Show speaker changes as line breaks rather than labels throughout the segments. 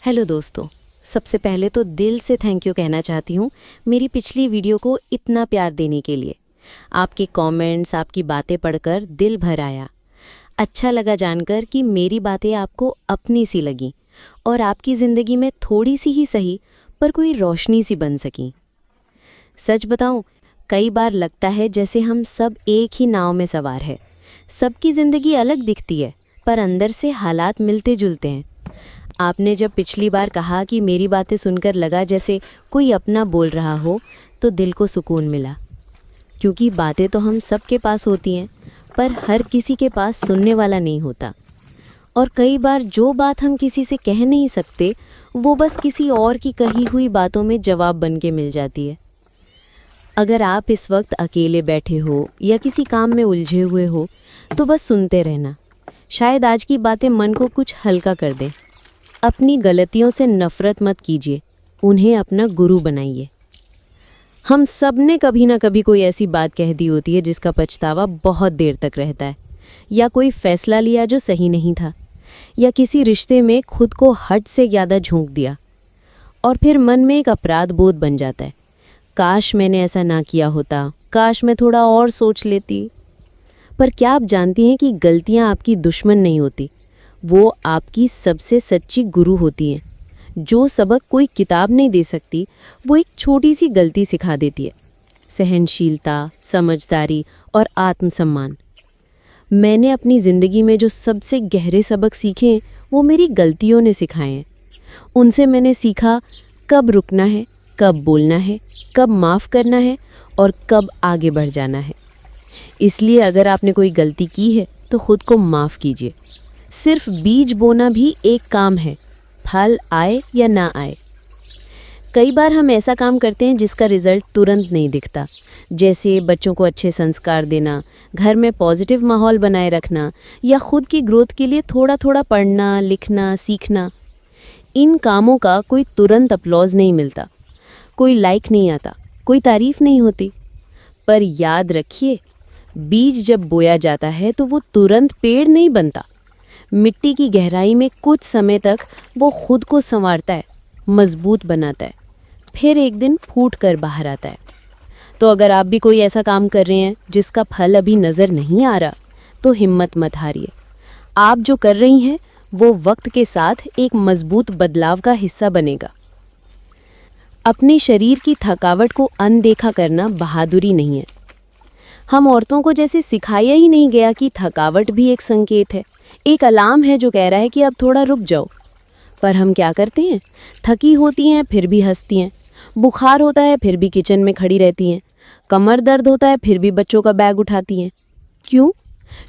Hello दोस्तों। सबसे पहले तो दिल से थैंक यू कहना चाहती हूँ मेरी पिछली वीडियो को इतना प्यार देने के लिए। आपके कमेंट्स, आपकी बातें पढ़कर दिल भर आया। अच्छा लगा जानकर कि मेरी बातें आपको अपनी सी लगी और आपकी ज़िंदगी में थोड़ी सी ही सही पर कोई रोशनी सी बन सकी। सच बताऊँ, कई बार लगता है जैसे हम सब एक ही नाव में सवार है। सबकी ज़िंदगी अलग दिखती है पर अंदर से हालात मिलते जुलते हैं। आपने जब पिछली बार कहा कि मेरी बातें सुनकर लगा जैसे कोई अपना बोल रहा हो, तो दिल को सुकून मिला। क्योंकि बातें तो हम सब के पास होती हैं, पर हर किसी के पास सुनने वाला नहीं होता। और कई बार जो बात हम किसी से कह नहीं सकते, वो बस किसी और की कही हुई बातों में जवाब बन के मिल जाती है। अगर आप इस वक्त अकेले बैठे हो या किसी काम में उलझे हुए हो, तो बस सुनते रहना। शायद आज की बातें मन को कुछ हल्का कर दें। अपनी गलतियों से नफ़रत मत कीजिए, उन्हें अपना गुरु बनाइए। हम सब ने कभी ना कभी कोई ऐसी बात कह दी होती है जिसका पछतावा बहुत देर तक रहता है, या कोई फ़ैसला लिया जो सही नहीं था, या किसी रिश्ते में खुद को हद से ज़्यादा झोंक दिया और फिर मन में एक अपराध बोध बन जाता है। काश मैंने ऐसा ना किया होता, काश मैं थोड़ा और सोच लेती। पर क्या आप जानती हैं कि गलतियाँ आपकी दुश्मन नहीं होती, वो आपकी सबसे सच्ची गुरु होती हैं। जो सबक कोई किताब नहीं दे सकती, वो एक छोटी सी गलती सिखा देती है। सहनशीलता, समझदारी और आत्मसम्मान। मैंने अपनी ज़िंदगी में जो सबसे गहरे सबक सीखे हैं, वो मेरी गलतियों ने सिखाए हैं। उनसे मैंने सीखा कब रुकना है, कब बोलना है, कब माफ़ करना है और कब आगे बढ़ जाना है। इसलिए अगर आपने कोई गलती की है तो खुद को माफ़ कीजिए। सिर्फ बीज बोना भी एक काम है, फल आए या ना आए। कई बार हम ऐसा काम करते हैं जिसका रिजल्ट तुरंत नहीं दिखता, जैसे बच्चों को अच्छे संस्कार देना, घर में पॉजिटिव माहौल बनाए रखना, या खुद की ग्रोथ के लिए थोड़ा थोड़ा पढ़ना, लिखना, सीखना। इन कामों का कोई तुरंत अपलॉज नहीं मिलता, कोई लाइक नहीं आता, कोई तारीफ नहीं होती। पर याद रखिए, बीज जब बोया जाता है तो वो तुरंत पेड़ नहीं बनता। मिट्टी की गहराई में कुछ समय तक वो खुद को संवारता है, मजबूत बनाता है, फिर एक दिन फूट कर बाहर आता है। तो अगर आप भी कोई ऐसा काम कर रहे हैं जिसका फल अभी नज़र नहीं आ रहा, तो हिम्मत मत हारिए। आप जो कर रही हैं वो वक्त के साथ एक मजबूत बदलाव का हिस्सा बनेगा। अपने शरीर की थकावट को अनदेखा करना बहादुरी नहीं है। हम औरतों को जैसे सिखाया ही नहीं गया कि थकावट भी एक संकेत है, एक अलार्म है जो कह रहा है कि अब थोड़ा रुक जाओ। पर हम क्या करते हैं, थकी होती हैं फिर भी हंसती हैं, बुखार होता है फिर भी किचन में खड़ी रहती हैं, कमर दर्द होता है फिर भी बच्चों का बैग उठाती हैं। क्यों?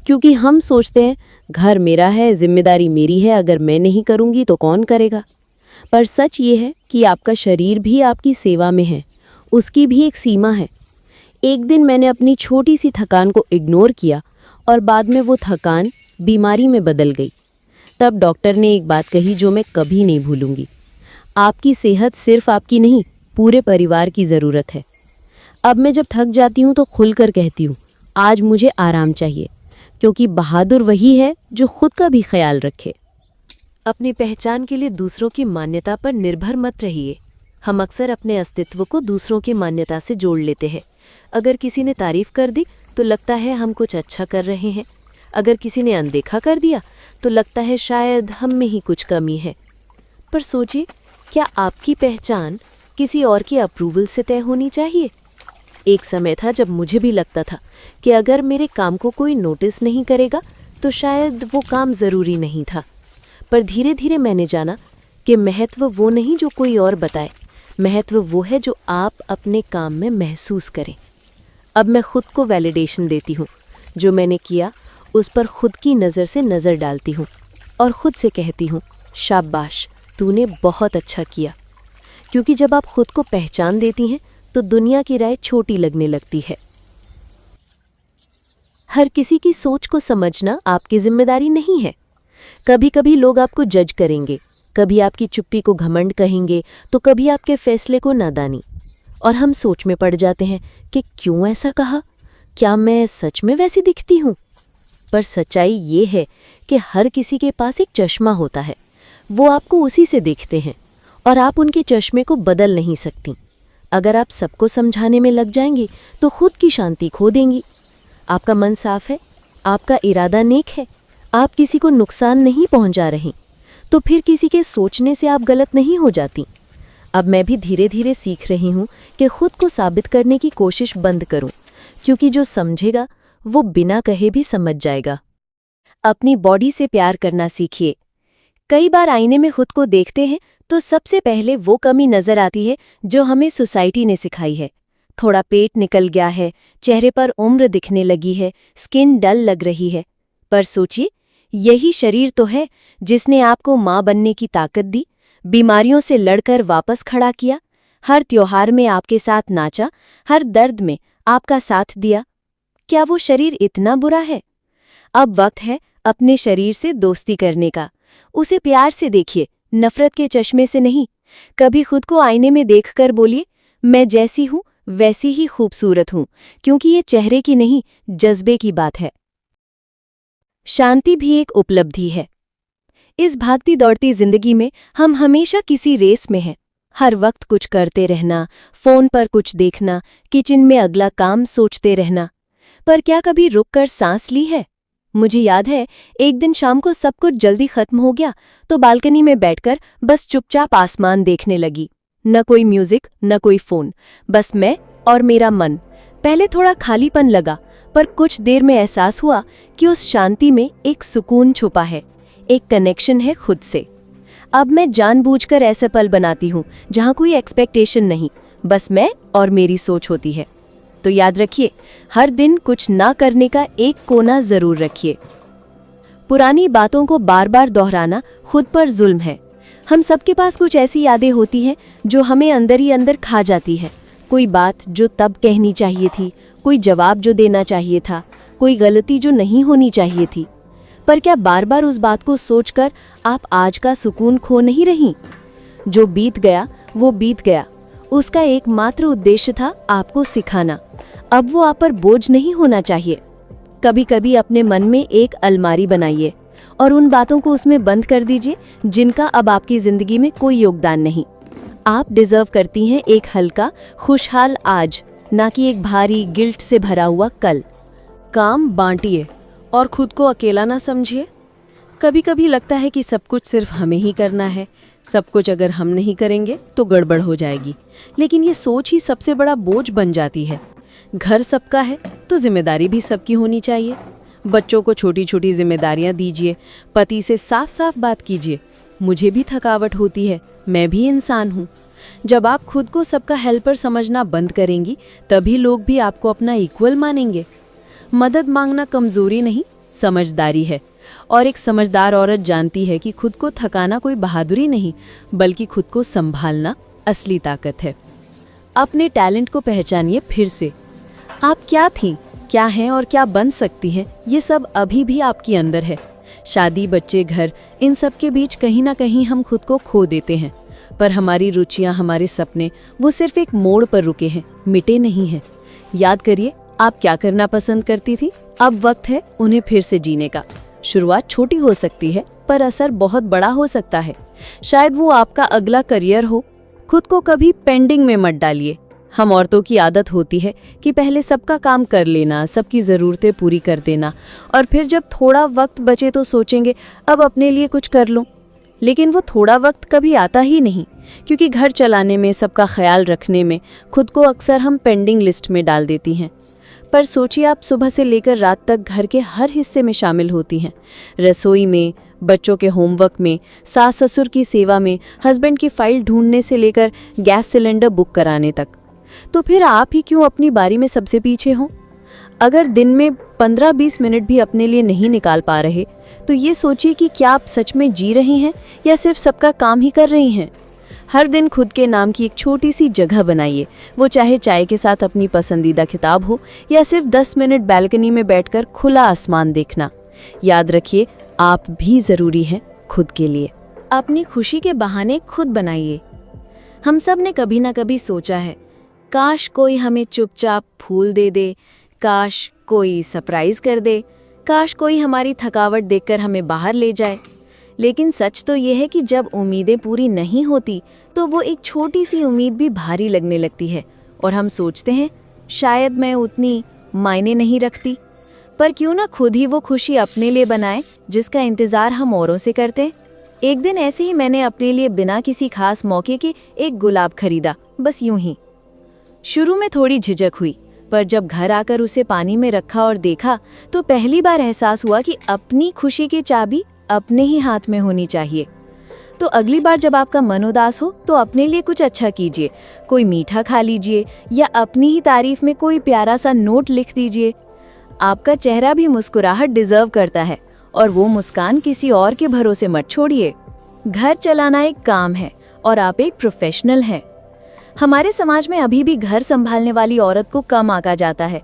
क्योंकि हम सोचते हैं घर मेरा है, जिम्मेदारी मेरी है, अगर मैं नहीं करूँगी तो कौन करेगा। पर सच ये है कि आपका शरीर भी आपकी सेवा में है, उसकी भी एक सीमा है। एक दिन मैंने अपनी छोटी सी थकान को इग्नोर किया और बाद में वो थकान बीमारी में बदल गई। तब डॉक्टर ने एक बात कही जो मैं कभी नहीं भूलूंगी। आपकी सेहत सिर्फ आपकी नहीं, पूरे परिवार की ज़रूरत है। अब मैं जब थक जाती हूँ तो खुलकर कहती हूँ, आज मुझे आराम चाहिए, क्योंकि बहादुर वही है जो खुद का भी ख्याल रखे। अपनी पहचान के लिए दूसरों की मान्यता पर निर्भर मत रहिए। हम अक्सर अपने अस्तित्व को दूसरों की मान्यता से जोड़ लेते हैं। अगर किसी ने तारीफ कर दी तो लगता है हम कुछ अच्छा कर रहे हैं, अगर किसी ने अनदेखा कर दिया तो लगता है शायद हम में ही कुछ कमी है। पर सोचिए, क्या आपकी पहचान किसी और की अप्रूवल से तय होनी चाहिए? एक समय था जब मुझे भी लगता था कि अगर मेरे काम को कोई नोटिस नहीं करेगा तो शायद वो काम ज़रूरी नहीं था। पर धीरे धीरे मैंने जाना कि महत्व वो नहीं जो कोई और बताए, महत्व वो है जो आप अपने काम में महसूस करें। अब मैं खुद को वैलिडेशन देती हूँ। जो मैंने किया उस पर खुद की नज़र से नज़र डालती हूँ और ख़ुद से कहती हूँ, शाबाश, तूने बहुत अच्छा किया। क्योंकि जब आप खुद को पहचान देती हैं तो दुनिया की राय छोटी लगने लगती है। हर किसी की सोच को समझना आपकी जिम्मेदारी नहीं है। कभी कभी लोग आपको जज करेंगे, कभी आपकी चुप्पी को घमंड कहेंगे, तो कभी आपके फैसले को नादानी। और हम सोच में पड़ जाते हैं कि क्यों ऐसा कहा, क्या मैं सच में वैसी दिखती हूँ? पर सच्चाई ये है कि हर किसी के पास एक चश्मा होता है। वो आपको उसी से देखते हैं और आप उनके चश्मे को बदल नहीं सकती। अगर आप सबको समझाने में लग जाएंगी तो खुद की शांति खो देंगी। आपका मन साफ है, आपका इरादा नेक है, आप किसी को नुकसान नहीं पहुंचा रही, तो फिर किसी के सोचने से आप गलत नहीं हो जाती। अब मैं भी धीरे धीरे सीख रही हूँ कि खुद को साबित करने की कोशिश बंद करूँ, क्योंकि जो समझेगा वो बिना कहे भी समझ जाएगा। अपनी बॉडी से प्यार करना सीखिए। कई बार आईने में खुद को देखते हैं तो सबसे पहले वो कमी नजर आती है जो हमें सोसाइटी ने सिखाई है। थोड़ा पेट निकल गया है, चेहरे पर उम्र दिखने लगी है, स्किन डल लग रही है। पर सोचिए, यही शरीर तो है जिसने आपको माँ बनने की ताकत दी, बीमारियों से लड़कर वापस खड़ा किया, हर त्योहार में आपके साथ नाचा, हर दर्द में आपका साथ दिया। क्या वो शरीर इतना बुरा है? अब वक्त है अपने शरीर से दोस्ती करने का। उसे प्यार से देखिए, नफरत के चश्मे से नहीं। कभी खुद को आईने में देखकर बोलिए, मैं जैसी हूँ वैसी ही खूबसूरत हूँ, क्योंकि ये चेहरे की नहीं, जज्बे की बात है। शांति भी एक उपलब्धि है। इस भागती दौड़ती जिंदगी में हम हमेशा किसी रेस में हैं। हर वक्त कुछ करते रहना, फोन पर कुछ देखना, किचन में अगला काम सोचते रहना। पर क्या कभी रुककर सांस ली है? मुझे याद है, एक दिन शाम को सब कुछ जल्दी खत्म हो गया तो बालकनी में बैठकर बस चुपचाप आसमान देखने लगी। न कोई म्यूजिक, न कोई फोन, बस मैं और मेरा मन। पहले थोड़ा खालीपन लगा, पर कुछ देर में एहसास हुआ कि उस शांति में एक सुकून छुपा है, एक कनेक्शन है खुद से। अब मैं जानबूझकर ऐसे पल बनाती हूँ जहाँ कोई एक्सपेक्टेशन नहीं, बस मैं और मेरी सोच होती है। तो याद रखिए, हर दिन कुछ ना करने का एक कोना जरूर रखिए। पुरानी बातों को बार बार दोहराना खुद पर जुल्म है। हम सबके पास कुछ ऐसी यादें होती हैं जो हमें अंदर ही अंदर खा जाती है। कोई बात जो तब कहनी चाहिए थी, कोई जवाब जो देना चाहिए था, कोई गलती जो नहीं होनी चाहिए थी। पर क्या बार बार उस बात को सोचकर आप आज का सुकून खो नहीं रही? जो बीत गया वो बीत गया, उसका एकमात्र उद्देश्य था आपको सिखाना। अब वो आप पर बोझ नहीं होना चाहिए। कभी कभी अपने मन में एक अलमारी बनाइए और उन बातों को उसमें बंद कर दीजिए जिनका अब आपकी जिंदगी में कोई योगदान नहीं। आप डिजर्व करती हैं एक हल्का, खुशहाल आज, ना कि एक भारी गिल्ट से भरा हुआ कल। काम बांटिए और खुद को अकेला ना समझिए। कभी कभी लगता है कि सब कुछ सिर्फ हमें ही करना है, सब कुछ अगर हम नहीं करेंगे तो गड़बड़ हो जाएगी। लेकिन ये सोच ही सबसे बड़ा बोझ बन जाती है। घर सबका है तो जिम्मेदारी भी सबकी होनी चाहिए। बच्चों को छोटी छोटी जिम्मेदारियां दीजिए, पति से साफ साफ बात कीजिए, मुझे भी थकावट होती है, मैं भी इंसान हूँ। जब आप खुद को सबका हेल्पर समझना बंद करेंगी, तभी लोग भी आपको अपना इक्वल मानेंगे। मदद मांगना कमजोरी नहीं, समझदारी है। और एक समझदार औरत जानती है कि खुद को थकाना कोई बहादुरी नहीं, बल्कि खुद को संभालना असली ताकत है। अपने टैलेंट को पहचानिए फिर से। आप क्या थीं, क्या हैं और क्या बन सकती हैं, ये सब अभी भी आपके अंदर है। शादी, बच्चे, घर, इन सब के बीच कहीं ना कहीं हम खुद को खो देते हैं। पर हमारी रुचियां, हमारे सपने, वो सिर्फ एक मोड़ पर रुके हैं, मिटे नहीं हैं। याद करिए, आप क्या करना पसंद करती थी। अब वक्त है उन्हें फिर से जीने का। शुरुआत छोटी हो सकती है, पर असर बहुत बड़ा हो सकता है। शायद वो आपका अगला करियर हो। खुद को कभी पेंडिंग में मत डालिए। हम औरतों की आदत होती है कि पहले सबका काम कर लेना, सबकी ज़रूरतें पूरी कर देना, और फिर जब थोड़ा वक्त बचे तो सोचेंगे अब अपने लिए कुछ कर लूं। लेकिन वो थोड़ा वक्त कभी आता ही नहीं, क्योंकि घर चलाने में, सबका ख्याल रखने में खुद को अक्सर हम पेंडिंग लिस्ट में डाल देती हैं। पर सोचिए, आप सुबह से लेकर रात तक घर के हर हिस्से में शामिल होती हैं। रसोई में, बच्चों के होमवर्क में, सास ससुर की सेवा में, हस्बैंड की फाइल ढूंढने से लेकर गैस सिलेंडर बुक कराने तक। तो फिर आप ही क्यों अपनी बारी में सबसे पीछे हों? अगर दिन में 15-20 मिनट भी अपने लिए नहीं निकाल पा रहे, तो ये सोचिए कि क्या आप सच में जी रही हैं या सिर्फ सबका काम ही कर रही हैं। हर दिन खुद के नाम की एक छोटी सी जगह बनाइए, वो चाहे चाय के साथ अपनी पसंदीदा किताब हो या सिर्फ 10 मिनट बैल्कनी में बैठकर खुला आसमान देखना। याद रखिए, आप भी ज़रूरी हैं खुद के लिए। अपनी खुशी के बहाने खुद बनाइए। हम सब ने कभी ना कभी सोचा है, काश कोई हमें चुपचाप फूल दे दे, काश कोई सरप्राइज कर दे, काश कोई हमारी थकावट देखकर हमें बाहर ले जाए।
लेकिन सच तो ये है कि जब उम्मीदें पूरी नहीं होती तो वो एक छोटी सी उम्मीद भी भारी लगने लगती है और हम सोचते हैं शायद मैं उतनी मायने नहीं रखती। पर क्यों ना खुद ही वो खुशी अपने लिए बनाए जिसका इंतज़ार हम औरों से करते हैं। एक दिन ऐसे ही मैंने अपने लिए बिना किसी खास मौके के एक गुलाब खरीदा, बस यूं ही। शुरू में थोड़ी झिझक हुई, पर जब घर आकर उसे पानी में रखा और देखा तो पहली बार एहसास हुआ कि अपनी खुशी की चाबी अपने ही हाथ में होनी चाहिए। तो अगली बार जब आपका मन उदास हो तो अपने लिए कुछ अच्छा कीजिए, कोई मीठा खा लीजिए या अपनी ही तारीफ में कोई प्यारा सा नोट लिख दीजिए। आपका चेहरा भी मुस्कुराहट डिजर्व करता है और वो मुस्कान किसी और के भरोसे मत छोड़िए। घर चलाना एक काम है और आप एक प्रोफेशनल हैं। हमारे समाज में अभी भी घर संभालने वाली औरत को कम आंका जाता है।